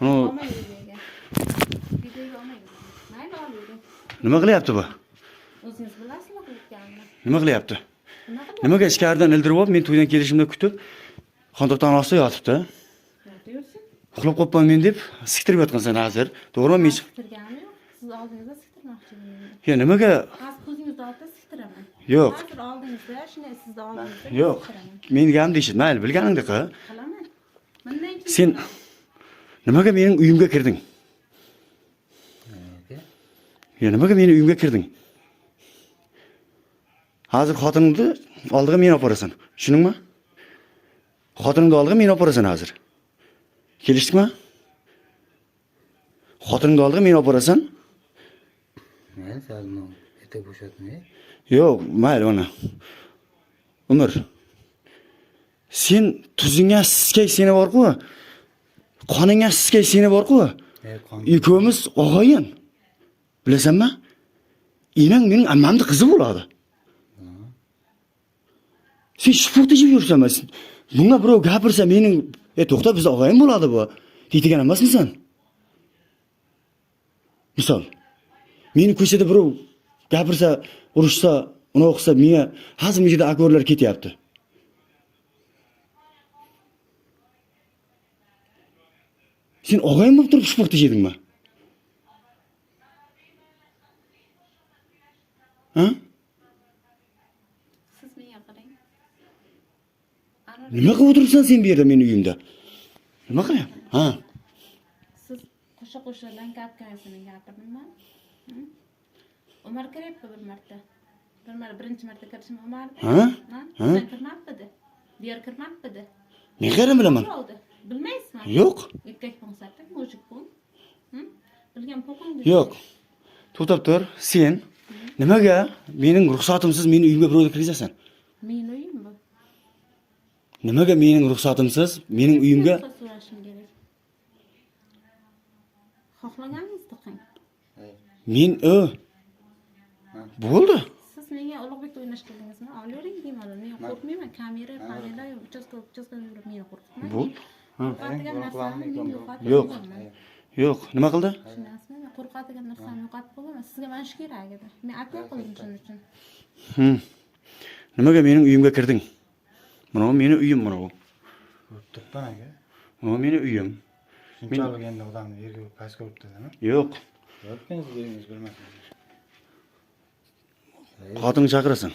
Uni Olmaydi videoga. Videoga olmaydi. Mayli olmaydi. nima qilyapti bu? O'zingiz bilasizmi qilayotganini? Nima qilyapti? Nima qilyapti? Nimaga ichkaridan ildirib olib, men to'ydan kelishimda kutib, xondoqdan ostida yotibdi. Yursin. Uxlab qolibman deb siktirib yotgansan hozir. To'g'rimi men? Siktirganim yo'q. Siz oldingizda siktirmoqchi edim. Ya nimaga? Hozir ko'zingizni oldida siktiraman. Yo'q. Hozir oldingizda, shuni sizni oldingizda Yo'q. Men deganim deysiz, mayli, bilganingda qil. Qilaman. Bundan keyin Sen nimaga mening uyimga kirding? Ya nimaga mening uyimga kirding? Hozir xotiningni oldiga meni olib borasan. Tushundingmi? Xotiningni oldiga meni olib borasan hozir. Kelishdikmi? Xotiningni oldiga meni olib borasan? Men salmo etak bo'shatmay. Yo'q, mayli ona. Umr. Sen tuzingga siskay seni bor-ku. Qoningga siskay seni bor-ku. Ikko'miz og'ayin. Bilasanmi? Enang mening ammamning qizi bo'ladi. Sen shifurda jib yursanmi? Bunga birov gapirsa mening, to'xta, biz og'ayin bo'ladi bu. Deydigan emasmisan? Misol, meni ko'chada birov gapirsa, urushsa, uni o'qisa, menga hazmijida akorlar ketyapti. Sen og'ayin bo'lib turib shifurda jedingmi? Ha? siz menga qarang. Nima qilib o'tiribsan sen bu yerda mening uyimda? Nima qilyapsan? Ha? Siz qo'sha-qo'shadan gapkasini gapirdimmi? Umar kiryapti bir marta. Birinchi marta kirishim Umardi. Ha? Sen kirmabdi. Diyor kirmabdi. Men qayerdan bilaman? Bilmaysizmi? Yo'q. Erkak bo'lsa-da, mujik bo'l. Bilgan po'qing. Yo'q. To'xtab tur. Sen nimaga mening ruxsatimsiz mening uyimga birovga kirasan? Mening uyim bu. Nimaga mening ruxsatimsiz mening uyimga? Ruxsat so'rashim kerak. Xohlaganingizni qiling. Men bo'ldi. Siz menga Ulug'bekda o'ynash qildingizmi? Olavering deyman. Men qo'rqmayman. Kamera, uchastka yurib meni qo'rqitmang. Bo'ldi. Qo'rqadigan narsamni men yo'qotib Yo'q. qo'yaman. Yo'q, nima qildi? Tushunasizmi? Men qo'rqadigan narsamni yo'qotib qo'yaman. Sizga mana shu kerak edi. Men aka qildim shuning uchun. Nimaga mening uyimga kirding? Mana mening uyim mana bu. Turibman aka. Mana mening uyim. Shunchalik endi odamni yerga pastga uribdimi? Yo'q. Yo'qkan siz o'zingiz bilmaysiz. Xotinni chaqirasan.